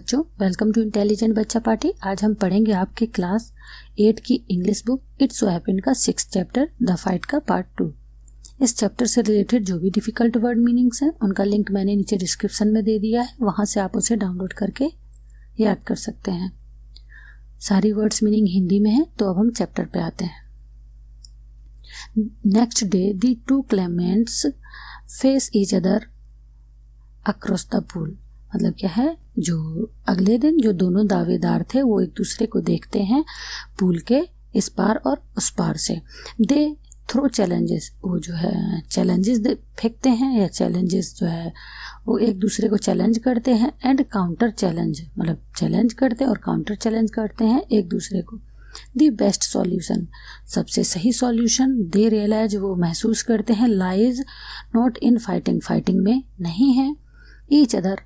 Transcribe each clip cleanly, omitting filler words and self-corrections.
बच्चों, welcome to intelligent बच्चा party. आज हम पढ़ेंगे आपके क्लास 8 की English book it's so happened का 6th चैप्टर द फाइट का पार्ट 2। इस चैप्टर से रिलेटेड जो भी डिफिकल्ट वर्ड मीनिंग्स हैं उनका लिंक मैंने नीचे डिस्क्रिप्शन में दे दिया है, वहां से आप उसे डाउनलोड करके याद कर सकते हैं। सारी वर्ड्स मीनिंग हिंदी में है। तो अब हम चैप्टर पे आते हैं। Next day the two Clements face each other across the pool. मतलब क्या है, जो अगले दिन जो दोनों दावेदार थे वो एक दूसरे को देखते हैं पूल के इस पार और उस पार से। दे थ्रो चैलेंजेस, वो जो है चैलेंजेस फेंकते हैं या चैलेंजेस जो है वो एक दूसरे को चैलेंज करते हैं। एंड काउंटर चैलेंज, मतलब चैलेंज करते हैं और काउंटर चैलेंज करते हैं एक दूसरे को। दी बेस्ट सॉल्यूशन, सबसे सही सॉल्यूशन दे रियलाइज, वो महसूस करते हैं, lies not in fighting, fighting में नहीं है। ईच अदर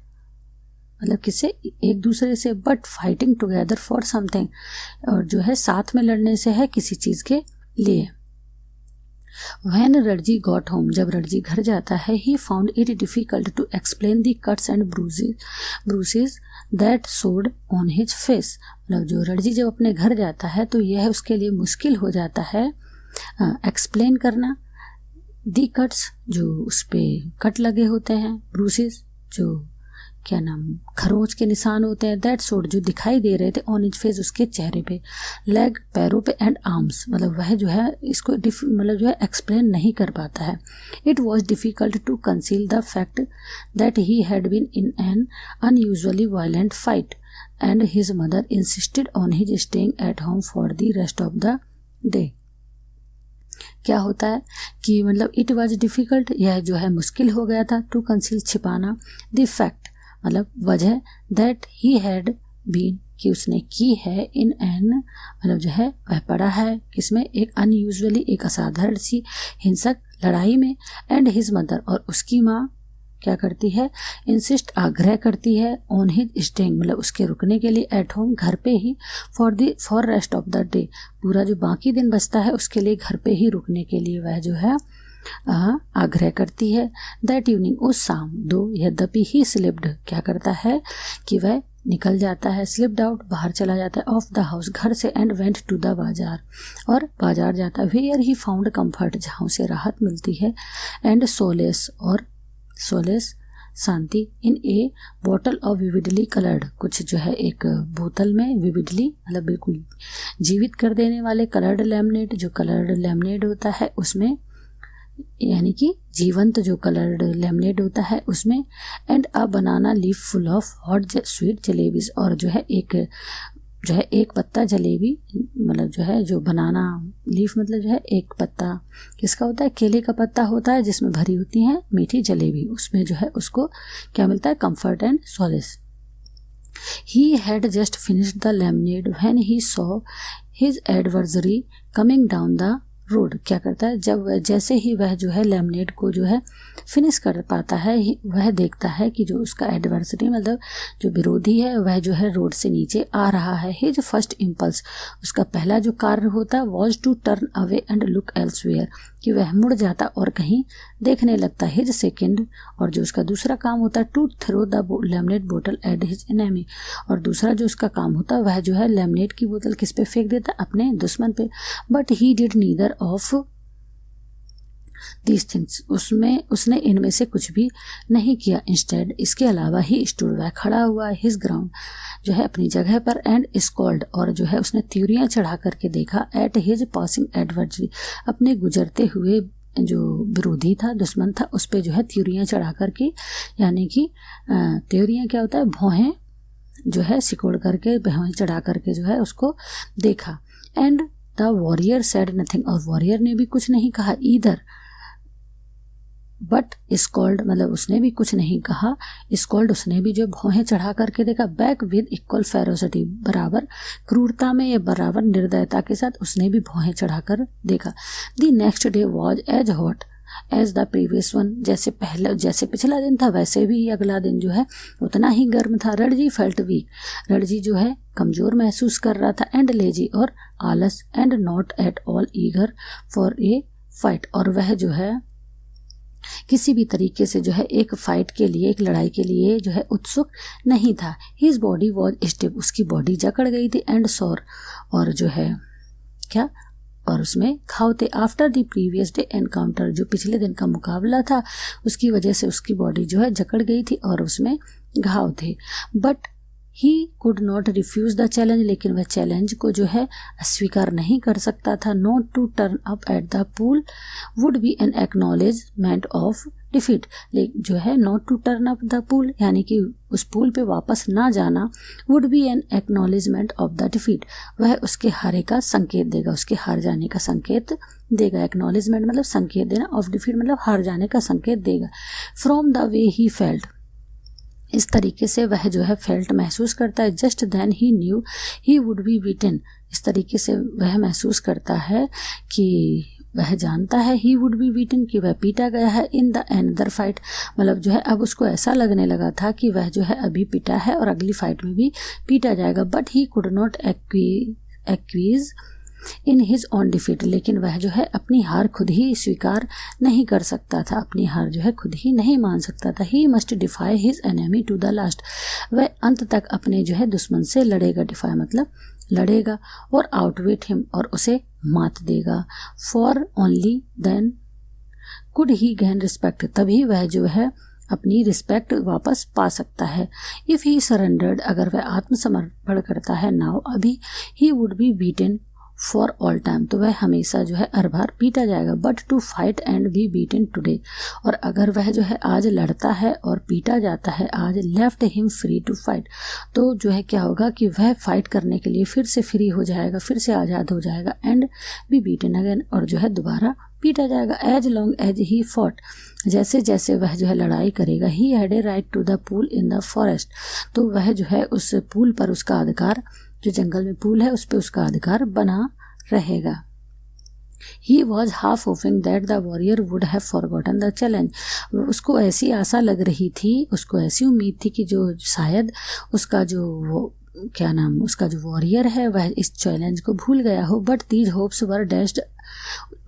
मतलब किससे, एक दूसरे से, but fighting together for something, और जो है साथ में लड़ने से है किसी चीज के लिए। When रणजी गॉट होम, जब रणजी घर जाता है, he found it difficult to explain the cuts and bruises that showed on his face। मतलब जो रणजी जब अपने घर जाता है तो यह उसके लिए मुश्किल हो जाता है एक्सप्लेन करना। दी कट्स, जो उस पे कट लगे होते हैं, ब्रूसेस जो क्या नाम खरोंच के निशान होते हैं, दैट शोड जो दिखाई दे रहे थे, ऑन हिज फेस उसके चेहरे पे, लेग पैरों पे, एंड आर्म्स मतलब वह जो है इसको मतलब जो है एक्सप्लेन नहीं कर पाता है। It was difficult to conceal the fact that he had been in an unusually violent fight and his mother insisted on his staying at home for the rest of the day. क्या होता है कि मतलब it was difficult, यह जो है मुश्किल हो गया था, टू कंसील छिपाना, द फैक्ट मतलब वजह, दैट ही हैड बीन कि उसने की है, इन एन मतलब जो है वह पड़ा है किसमें, एक अनयूजुअली एक असाधारण सी हिंसक लड़ाई में। एंड हिज मदर, और उसकी माँ क्या करती है, इंसिस्ट आग्रह करती है, ऑन हिज स्टेइंग मतलब उसके रुकने के लिए, एट होम घर पे ही, for rest of the day पूरा जो बाकी दिन बचता है उसके लिए घर पे ही रुकने के लिए वह जो है आग्रह करती है। दैट इवनिंग, उस शाम, दो यद्यपि ही स्लिप्ड, क्या करता है कि वह निकल जाता है, स्लिप्ड आउट बाहर चला जाता है, ऑफ द हाउस घर से, एंड वेंट टू द बाजार और बाजार जाता है, वेयर ही फाउंड कंफर्ट जहाँ उसे राहत मिलती है, एंड सोलेस और solace Shanti, in A bottle of vividly coloured, कुछ जो है एक बोतल में विविडली मतलब बिल्कुल जीवित कर देने वाले कलर्ड लेमनेड, जो कलर्ड लेमनेड होता है उसमें, यानी कि जीवंत जो कलर्ड लेमनेड होता है उसमें। And a banana leaf full of hot sweet jalebis, और जो है एक पत्ता जलेबी मतलब जो है जो बनाना लीफ मतलब जो है एक पत्ता किसका होता है, केले का पत्ता होता है जिसमें भरी होती है मीठी जलेबी, उसमें जो है उसको क्या मिलता है, comfort and solace. He had just finished the lemonade when he saw his adversary coming down the road. क्या करता है, जब जैसे ही वह जो है लेमनेड को जो है फिनिश कर पाता है, वह देखता है कि जो उसका एडवर्सरी मतलब जो विरोधी है वह जो है रोड से नीचे आ रहा है। हिज फर्स्ट इम्पल्स, उसका पहला जो कार्य होता है, was to turn away and look elsewhere, कि वह मुड़ जाता और कहीं देखने लगता। हिज सेकेंड, और जो उसका दूसरा काम होता है, टू थ्रो द लेमनेड बोतल एट हिज एनिमी, और दूसरा जो उसका काम होता है वह जो है लेमनेड की बोतल किस पे फेंक देता, अपने दुश्मन पे। But he did neither of these things, उसने इनमें से कुछ भी नहीं किया। इंस्टेड, इसके अलावा ही स्टूड, वह खड़ा हुआ, हिज ग्राउंड जो है अपनी जगह पर, एंड स्कॉल्ड, और जो है उसने त्यूरियां चढ़ा करके देखा, एट हिज पासिंग एडवर्सरी, अपने गुजरते हुए जो विरोधी था, दुश्मन था, उस पे जो है त्यूरियां चढ़ा करके, यानी कि त्यूरियां क्या होता है, भौहें जो है सिकोड़ करके, भौहें चढ़ा करके जो है उसको देखा। And the warrior said nothing, और वॉरियर ने भी कुछ नहीं कहा, ईदर बट स्कॉल्ड मतलब उसने भी कुछ नहीं कहा, स्कॉल्ड उसने भी जो भौहें चढ़ा करके देखा, बैक विद इक्वल फेरोसिटी, बराबर क्रूरता में या बराबर निर्दयता के साथ उसने भी भौहें चढ़ा कर देखा। The next day was as hot as the previous one, जैसे पिछला दिन था वैसे भी अगला दिन जो है उतना ही गर्म था। रणजी फेल्ट वीक, रणजी जो है कमजोर महसूस कर रहा था, एंड लेजी और आलस, and not at all eager for a fight, और वह जो है किसी भी तरीके से जो है एक फाइट के लिए, एक लड़ाई के लिए जो है उत्सुक नहीं था। हिज बॉडी वॉज स्टिफ, उसकी बॉडी जकड़ गई थी, एंड सॉर, और जो है क्या, और उसमें घाव थे। After the previous day encounter, जो पिछले दिन का मुकाबला था उसकी वजह से उसकी बॉडी जो है जकड़ गई थी और उसमें घाव थे। But he could not refuse the challenge, लेकिन वह चैलेंज को जो है अस्वीकार नहीं कर सकता था। Not to turn up at the pool would be an acknowledgement of defeat, जो है not to turn up the pool यानी कि उस पूल पे वापस ना जाना, would be an acknowledgement of the defeat, वह उसके हारे का संकेत देगा, उसके हार जाने का संकेत देगा। एक्नॉलेजमेंट मतलब संकेत देना, ऑफ डिफीट मतलब हार जाने का संकेत देगा। From the way he felt, इस तरीके से वह जो है फेल्ट महसूस करता है। Just then he knew he would be beaten, इस तरीके से वह महसूस करता है कि वह जानता है ही वुड बी बीटन कि वह पीटा गया है। इन द अनदर फाइट, मतलब जो है अब उसको ऐसा लगने लगा था कि वह जो है अभी पीटा है और अगली फाइट में भी पीटा जाएगा। But he could not acquiesce in his own defeat, लेकिन वह जो है अपनी हार खुद ही स्वीकार नहीं कर सकता था, अपनी हार जो है खुद ही नहीं मान सकता था। He must defy his enemy to the last, वह अंत तक अपने जो है दुश्मन से लड़ेगा। डिफाई मतलब लड़ेगा, और आउटवेट हिम, और उसे मात देगा। For only then could he gain respect, तभी वह जो है अपनी रिस्पेक्ट वापस पा सकता है। इफ ही सरेंडर्ड, अगर वह आत्मसमर्पण करता है नाउ अभी, he would be beaten for all time, तो वह हमेशा जो है हर बार पीटा जाएगा। But to fight and be beaten today, और अगर वह जो है आज लड़ता है और पीटा जाता है आज, left him free to fight, तो जो है क्या होगा कि वह फाइट करने के लिए फिर से फ्री हो जाएगा, फिर से आज़ाद हो जाएगा। एंड बी बीटन अगेन, और जो है दोबारा पीटा जाएगा। As long as he fought, जैसे जैसे वह जो है लड़ाई करेगा। He had a right to the pool in the forest, तो वह जो है उस पूल पर उसका अधिकार, जो जंगल में पूल है उस पर उसका अधिकार बना रहेगा। He was half hoping that the warrior would have forgotten the challenge, उसको ऐसी आशा लग रही थी, उसको ऐसी उम्मीद थी कि जो शायद उसका जो क्या नाम, उसका जो वॉरियर है वह इस चैलेंज को भूल गया हो। But these hopes were dashed,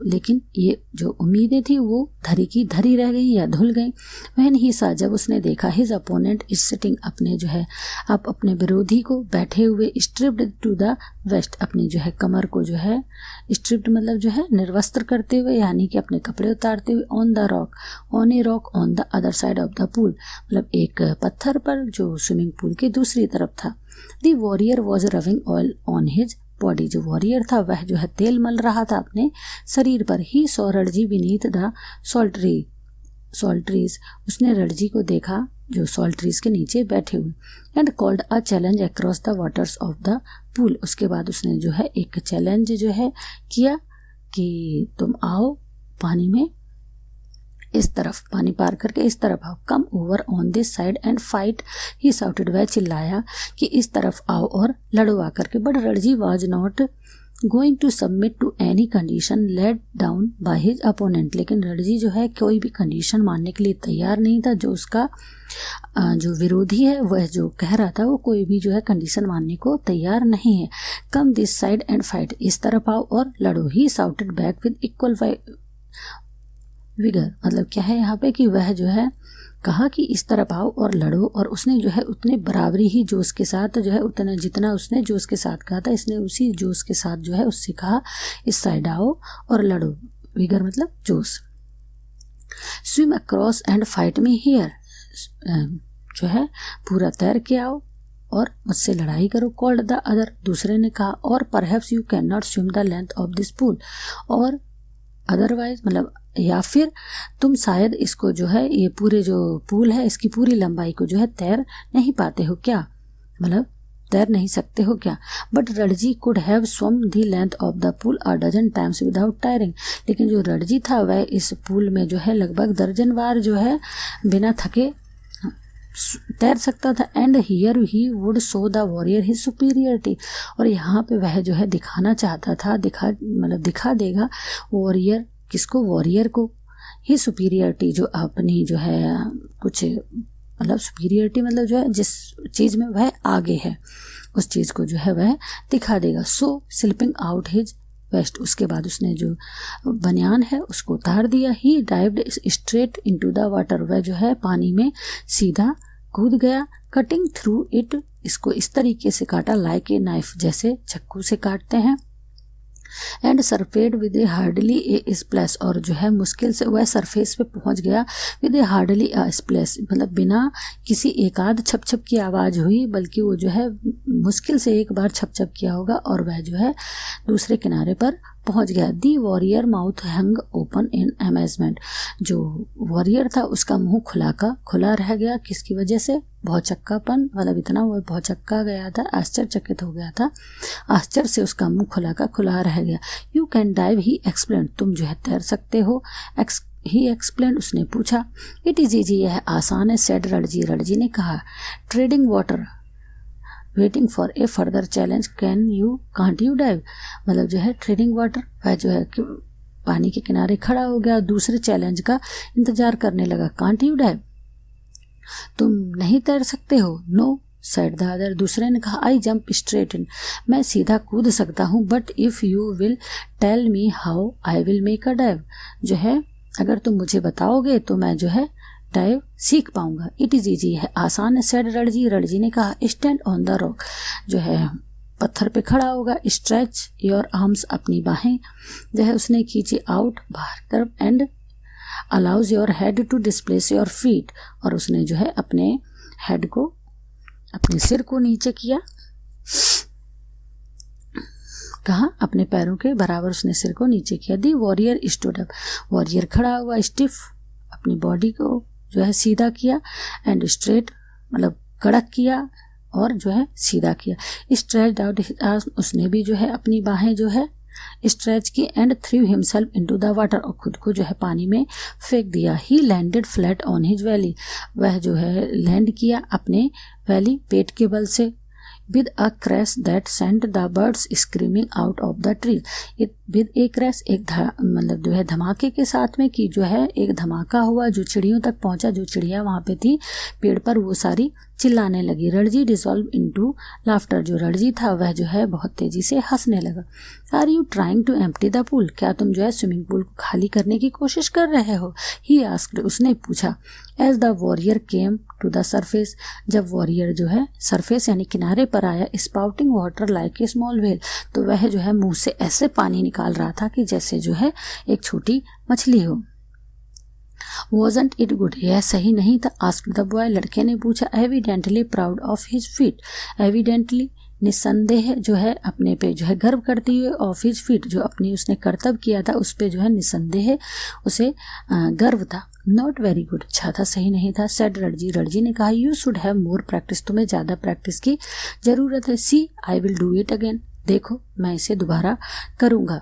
लेकिन ये जो उम्मीदें थी वो धरी की धरी रह गई या धुल गई। वहन ही सा, जब उसने देखा हिज अपोनेंट इज सिटिंग, अपने जो है आप अपने विरोधी को बैठे हुए, स्ट्रिप्ड टू द वेस्ट, अपनी जो है कमर को जो है स्ट्रिप्ड मतलब जो है निर्वस्त्र करते हुए, यानी कि अपने कपड़े उतारते हुए। On the rock, on a rock on the other side of the pool, मतलब एक पत्थर पर जो स्विमिंग पूल की दूसरी तरफ था। The warrior was rubbing oil on his body, जो वॉरियर था वह जो है तेल मल रहा था अपने शरीर पर। He saw Ranji beneath the salt trees, उसने रणजी को देखा जो सॉल्ट ट्रीज के नीचे बैठे हुए। And called a challenge across the waters of the pool, उसके बाद उसने जो है एक चैलेंज जो है किया कि तुम आओ पानी में, इस तरफ पानी पार करके इस तरफ आओ। Come over on this side and fight, he shouted, वह चिल्लाया कि इस तरफ आओ और लड़ो आकर के। But Ranji was not going to submit to any condition laid down by his opponent, लेकिन रणजी जो है कोई भी कंडीशन मानने के लिए तैयार नहीं था। जो उसका जो विरोधी है वह जो कह रहा था वो कोई भी जो है कंडीशन मानने को तैयार नहीं है। Come this side and fight, इस तरफ आओ और लड़ो। ही shouted back with equal vigour, मतलब क्या है यहाँ पे कि वह जो है कहा कि इस तरफ आओ और लड़ो, और उसने जो है उतने बराबरी ही जोश के साथ जो है उतना जितना उसने जोश के साथ कहा था, इसने उसी जोश के साथ जो है उससे कहा इस साइड आओ और लड़ो। विगर मतलब जोश। Swim across and fight me here, जो है पूरा तैर के आओ और मुझसे लड़ाई करो। कॉल्ड द अदर, दूसरे ने कहा। और perhaps you can not swim the length of this pool, और अदरवाइज मतलब या फिर तुम शायद इसको जो है ये पूरे जो पूल है इसकी पूरी लंबाई को जो है तैर नहीं पाते हो क्या, मतलब तैर नहीं सकते हो क्या। But Ranji could have swum the length of the pool a dozen times without tiring, लेकिन जो रणजी था वह इस पूल में जो है लगभग दर्जन बार जो है बिना थके तैर सकता था। And here he would show the warrior his superiority, और यहाँ पे वह जो है दिखाना चाहता था, दिखा देगा वॉरियर किसको, वॉरियर को, ही सुपीरियरिटी, जो अपनी जो है कुछ मतलब सुपीरियरिटी मतलब जो है जिस चीज़ में वह आगे है उस चीज़ को जो है वह दिखा देगा। So slipping out his vest, उसके बाद उसने जो बनियान है उसको उतार दिया। He dived straight into the water, वह जो है पानी में सीधा कूद गया। कटिंग थ्रू इट, इसको इस तरीके से काटा, लाइक ए नाइफ, जैसे चाकू से काटते हैं। And surfaced with a hardly a splash, और जो है मुश्किल से वह सरफेस पे पहुंच गया। With a hardly a splash, मतलब बिना किसी एकाध छप छप की आवाज़ हुई, बल्कि वो जो है मुश्किल से एक बार छप छप किया होगा और वह जो है दूसरे किनारे पर पहुंच गया। The warrior mouth hang open in amazement, जो वॉरियर था उसका मुंह खुला रह गया। किसकी वजह से? भौचक्कापन, मतलब इतना वो भौचक्का गया था, आश्चर्यचकित हो गया था, आश्चर्य से उसका मुंह खुला रह गया। You can dive, he explain, तुम जो है तैर सकते हो। ही एक्सप्लेन, उसने पूछा। इट इज ईजी, यह आसान है। सेड रणजी ने कहा। Trading water waiting for a further challenge, can't you dive, मतलब जो है ट्रेडिंग वाटर, वह जो है पानी के किनारे खड़ा हो गया, दूसरे चैलेंज का इंतजार करने लगा। कांट यू डाइव, तुम नहीं तैर सकते हो। नो सेड द अदर, दूसरे ने कहा। आई जंप स्ट्रेट इन, मैं सीधा कूद सकता हूँ। But if you will tell me how I will make a dive, जो है अगर तुम मुझे बताओगे तो मैं जो है डाइव सीख पाऊंगा। इट इज ईजी, है आसान है। सेड रणजी ने कहा। स्टैंड ऑन द रॉक, जो है पत्थर पे खड़ा होगा। स्ट्रेच योर आर्म्स, अपनी बाहें जो है उसने खींची आउट, बाहर तरफ। And allows your head to displace your feet, और उसने जो है अपने हेड को, अपने सिर को नीचे किया। कहा? अपने पैरों के बराबर उसने सिर को नीचे किया। दी वॉरियर स्टूड अप, वॉरियर खड़ा हुआ। स्टिफ, अपनी बॉडी को जो है सीधा किया। एंड स्ट्रेट, मतलब कड़क किया, और जो है सीधा किया। स्ट्रेच आउट, उसने भी जो है अपनी बाहें जो है स्ट्रेच की। And through himself into the water, और खुद को जो है पानी में फेंक दिया। ही landed flat on his valley, वह जो है लैंड किया अपने वैली, पेट के बल से। With a crash that sent the birds screaming out of the trees, with a crash, एक मतलब जो है धमाके के साथ में, कि जो है एक धमाका हुआ जो चिड़ियों तक पहुंचा, जो चिड़िया वहां पे थी पेड़ पर, वो सारी चिल्लाने लगी। रणजी डिसॉल्व इनटू लाफ्टर, जो रणजी था वह जो है बहुत तेजी से हंसने लगा। Are you trying to empty the pool, क्या तुम जो है स्विमिंग पूल को खाली करने की कोशिश कर रहे हो? ही आस्क्ड, उसने पूछा। As the warrior came to the surface, जब वॉरियर जो है सरफेस यानी किनारे पर आया। Spouting water like a small whale, तो वह जो है मुंह से ऐसे पानी निकाल रहा था कि जैसे जो है एक छोटी मछली हो। Wasn't it good, यह सही नहीं था? आस्क्ड द बॉय, लड़के ने पूछा। Evidently proud of his feet, evidently निसंदेह जो है अपने पे जो है गर्व करती हुए, ऑफ हिज फीट, जो अपनी उसने कर्तव्य किया था उस पे जो है निसंदेह उसे गर्व था। नॉट वेरी गुड, अच्छा था, सही नहीं था। सेड रणजी ने कहा। You should have more practice, तुम्हें ज़्यादा प्रैक्टिस की ज़रूरत है। See I will do it again, देखो मैं इसे दोबारा करूँगा।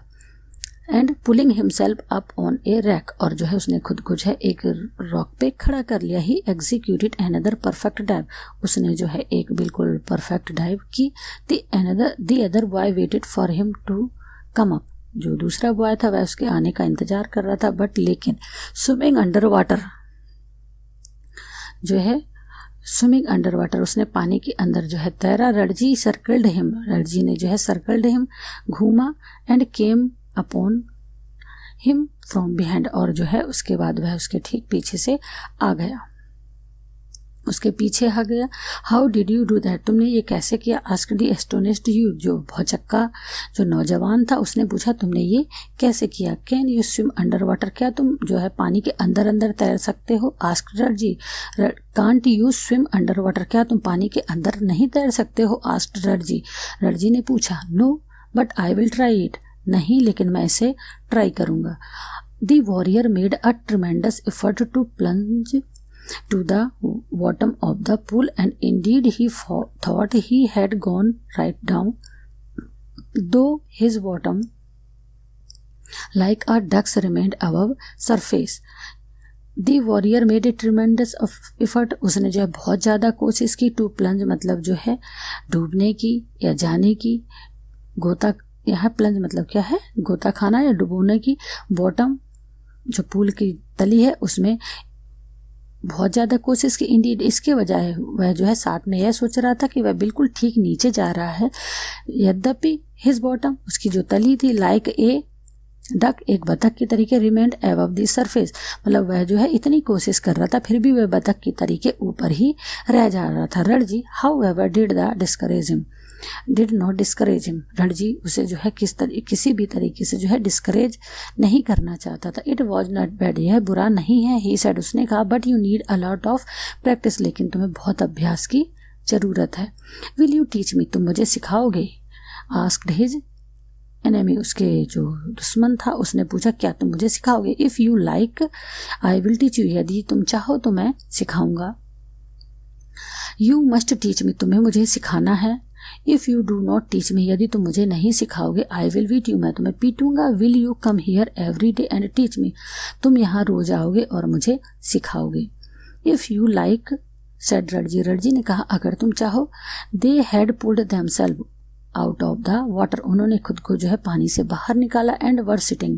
And pulling himself up on a rock, और जो है उसने खुद को जो है एक रॉक पे खड़ा कर लिया। He executed another perfect dive, उसने जो है एक बिल्कुल परफेक्ट डाइव की। The other boy waited for him to come up, जो दूसरा बॉय था वह उसके आने का इंतजार कर रहा था। बट लेकिन स्विमिंग अंडर वाटर, जो है स्विमिंग अंडर वाटर, उसने पानी के अंदर जो है तैरा। रणजी सर्कल्ड हिम, रणजी ने जो है सर्कल्ड हिम, घूमा। And came upon him from behind, और जो है उसके बाद वह उसके ठीक पीछे से आ गया, उसके पीछे आ गया। How did you do that, तुमने ये कैसे किया? आस्क्ड द एस्टोनिश्ड यूथ, जो भौचक्का जो नौजवान था उसने पूछा तुमने ये कैसे किया? Can you swim under water, क्या तुम जो है पानी के अंदर अंदर तैर सकते हो? Asked Ranji. Can't you swim under water, क्या तुम पानी के अंदर नहीं तैर सकते हो? आस्क्ड रणजी। रणजी ने पूछा। No but I will try it, नहीं लेकिन मैं इसे ट्राई करूंगा। The warrior made a tremendous effort to plunge to the bottom of the pool, and indeed he thought he had gone right down, though his bottom like a duck's remained above surface. The warrior made a tremendous effort, उसने जो है बहुत ज़्यादा कोशिश की। To plunge मतलब जो है डूबने की या जाने की। गोता, यहाँ प्लंज मतलब क्या है? गोता खाना या डुबोने की। बॉटम जो पूल की तली है उसमें बहुत ज़्यादा कोशिश की। इंडीड, इसके बजाय वह जो है साथ में यह सोच रहा था कि वह बिल्कुल ठीक नीचे जा रहा है। यद्यपि हिज बॉटम, उसकी जो तली थी, लाइक ए डक, एक बतख की तरीके, रिमेंड एबव द सरफेस, मतलब वह जो है इतनी कोशिश कर रहा था फिर भी वह बतख की तरीके ऊपर ही रह जा रहा था। Ranji how ever did not discourage him, Ranji उसे जो है किसी भी तरीके से जो है डिस्करेज नहीं करना चाहता था। इट वॉज नॉट बैड, यह बुरा नहीं है, ही सेड, उसने कहा, but you need a lot of practice, लेकिन तुम्हें बहुत अभ्यास की ज़रूरत है। विल यू टीच मी, तुम मुझे सिखाओगे? आस्क्ड हिज एनेमी, उसके जो दुश्मन था उसने पूछा, क्या तुम मुझे सिखाओगे? If you like I will teach you, यदि तुम चाहो तो मैं सिखाऊंगा। यू मस्ट टीच मी, तुम्हें मुझे सिखाना है। If you do not teach me, यदि तुम मुझे नहीं सिखाओगे, आई विल बीट यू, मैं तुम्हें पीटूंगा। Will you come here every day and teach me, तुम यहाँ रोज आओगे और मुझे सिखाओगे। If you like said Ranji, Ranji ने कहा, अगर तुम चाहो। They had pulled themselves out of the water, उन्होंने खुद को जो है पानी से बाहर निकाला। एंड वर सिटिंग,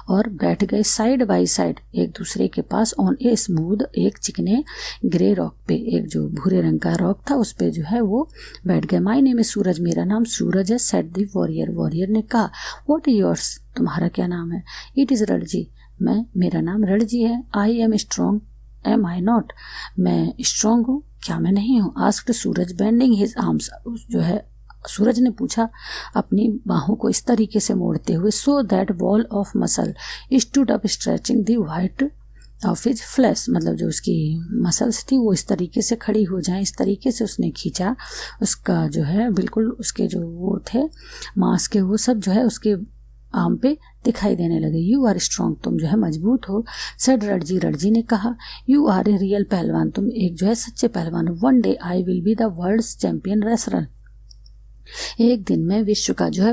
और बैठ गए साइड बाय साइड, एक दूसरे के पास। ऑन ए स्मूथ, एक चिकने ग्रे रॉक पे, एक जो भूरे रंग का रॉक था उस पे जो है वो बैठ गए। माय नेम इज सूरज, मेरा नाम सूरज है। सेड द वॉरियर, वॉरियर ने कहा, व्हाट इज योर्स, तुम्हारा क्या नाम है? इट इज रणजी, मेरा नाम रणजी है। I am strong, am I not, मैं स्ट्रॉन्ग हूँ, क्या मैं नहीं हूँ? Asked Suraj bending his arms, जो है सूरज ने पूछा अपनी बाहों को इस तरीके से मोड़ते हुए। So that ball of muscle stood up stretching the white of his flash, मतलब जो उसकी मसल्स थी वो इस तरीके से खड़ी हो जाएं, इस तरीके से उसने खींचा। उसका जो है बिल्कुल उसके जो वो थे मांस के, वो सब जो है उसके आम पे दिखाई देने लगे। यू आर स्ट्रॉन्ग, तुम जो है मजबूत हो। सेड रणजी, रणजी ने कहा, यू आर ए रियल पहलवान, तुम एक जो है सच्चे पहलवान हो। One day I will be the world's champion wrestler, एक दिन मैं विश्व का जो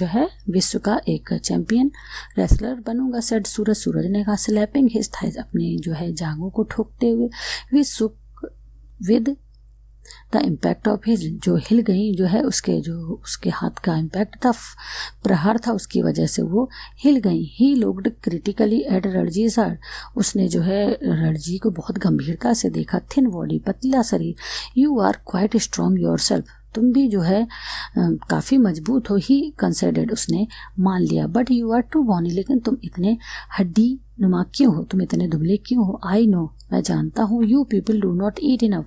है विश्व का एक चैंपियन रेसलर बनूंगा। सेड सूरज, सूरज ने कहा, स्लैपिंग हिज थाइज, अपने जो है जांघों को ठोकते हुए। With the impact of his, जो हिल गई जो है उसके हाथ का इम्पैक्ट था, प्रहार था, उसकी वजह से वो हिल गई। He looked critically at Ranji sir, उसने जो है रणजी को बहुत गंभीरता से देखा। थिन बॉडी, पतला शरीर। You are quite strong yourself, तुम भी जो है काफ़ी मजबूत हो। ही कंसिडर्ड, उसने मान लिया। But you are too bony, लेकिन तुम इतने हड्डी नुमा क्यों हो, तुम इतने दुबले क्यों हो? आई नो, मैं जानता हूँ। You people do not eat enough,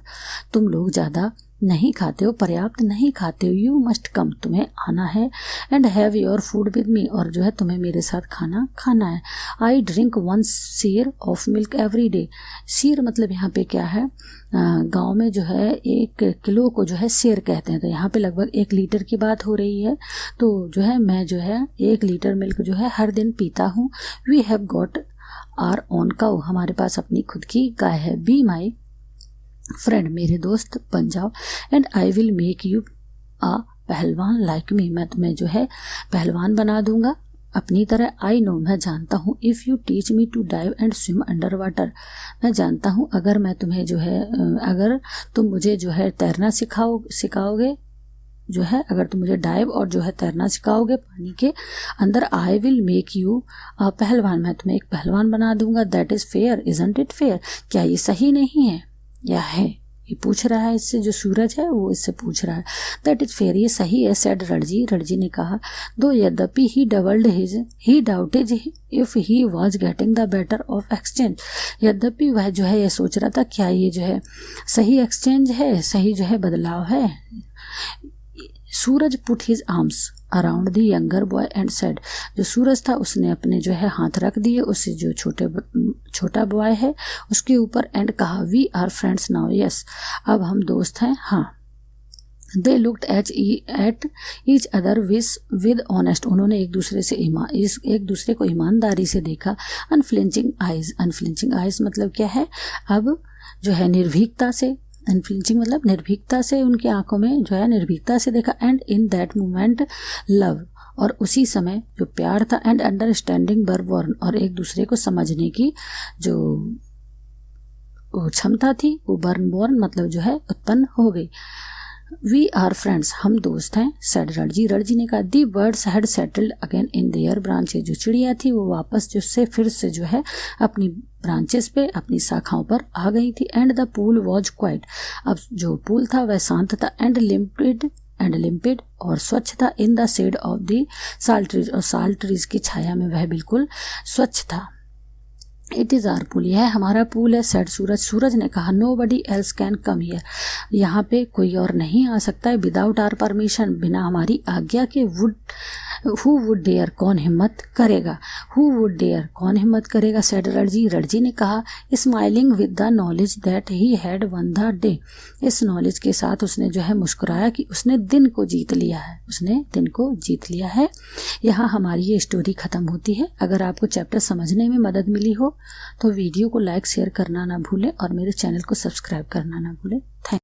तुम लोग ज़्यादा नहीं खाते हो, पर्याप्त नहीं खाते हो। यू मस्ट कम, तुम्हें आना है। And have your food with me, और जो है तुम्हें मेरे साथ खाना है। आई ड्रिंक 1 सेर ऑफ मिल्क एवरी डे, सेर मतलब यहाँ पे क्या है, गांव में जो है 1 किलो को जो है सेर कहते हैं, तो यहाँ पे लगभग 1 लीटर की बात हो रही है। तो जो है मैं जो है 1 लीटर मिल्क जो है हर दिन पीता हूँ। We have got our own cow, हमारे पास अपनी खुद की गाय है। बी माई फ्रेंड, मेरे दोस्त बन जाओ। And I will make you a पहलवान लाइक मी, मैं तुम्हें जो है पहलवान बना दूंगा अपनी तरह। आई नो, मैं जानता हूँ। If you teach me to dive and swim under water, मैं जानता हूँ अगर मैं तुम्हें जो है अगर तुम मुझे जो है तैरना सिखाओगे जो है, अगर तुम मुझे डाइव और जो है तैरना सिखाओगे पानी के अंदर, आई विल मेक यू अ पहलवान, मैं तुम्हें एक पहलवान बना दूंगा। That is fair, isn't it fair, क्या ये सही नहीं है या है? ये पूछ रहा है इससे, जो सूरज है वो इससे पूछ रहा है। दैट इज फेयर, ये सही है। सेड रणजी, रणजी ने कहा। दो यद्यपि he doubted if he was getting the better of exchange, यद्यपि वह जो है ये सोच रहा था क्या ये जो है सही एक्सचेंज है, सही जो है बदलाव है। Suraj put his arms around the younger boy and said, जो सूरज था उसने अपने जो है हाथ रख दिए उससे जो छोटा बॉय है उसके ऊपर, एंड कहा, we are friends now, yes, अब हम दोस्त हैं, हाँ। They looked at each other with honest, उन्होंने एक दूसरे को ईमानदारी से देखा। अनफ्लिंचिंग आइज मतलब क्या है, अब जो है निर्भीकता से, अनफ्लिंचिंग मतलब निर्भीकता से, उनकी आंखों में जो है निर्भीकता से देखा। And in that moment love, और उसी समय जो प्यार था, एंड अंडरस्टैंडिंग वर बॉर्न, और एक दूसरे को समझने की जो क्षमता थी वो बॉर्न मतलब जो है उत्पन्न हो गई। वी आर फ्रेंड्स, हम दोस्त हैं। सेड रणजी, रणजी ने कहा। दी birds had settled again in their branches, जो चिड़िया थी वो वापस फिर से जो है अपनी ब्रांचेस पे, अपनी शाखाओं पर आ गई थी। And the pool was quite, अब जो पूल था वह शांत था। एंड लिम्पिड एंड लिम्पिड, और स्वच्छ था। In the shade of the salt trees, और साल्ट ट्रीज की छाया में वह बिल्कुल स्वच्छ था। इट इज़ आवर पूल, यह हमारा पूल है। सेड सूरज, सूरज ने कहा। Nobody else can come here, यहाँ पे कोई और नहीं आ सकता है। विदाउट आवर परमिशन, बिना हमारी आज्ञा के। वुड, हु वुड डेयर, कौन हिम्मत करेगा। हु वुड डेयर, कौन हिम्मत करेगा। सेड रणजी, रणजी ने कहा। Smiling with the knowledge that he had one the day, इस नॉलेज के साथ उसने जो है मुस्कुराया कि उसने दिन को जीत लिया है, उसने दिन को जीत लिया है। यहाँ हमारी ये स्टोरी ख़त्म होती है। अगर आपको चैप्टर समझने में मदद मिली हो तो वीडियो को लाइक शेयर करना ना भूलें और मेरे चैनल को सब्सक्राइब करना ना भूलें। थैंक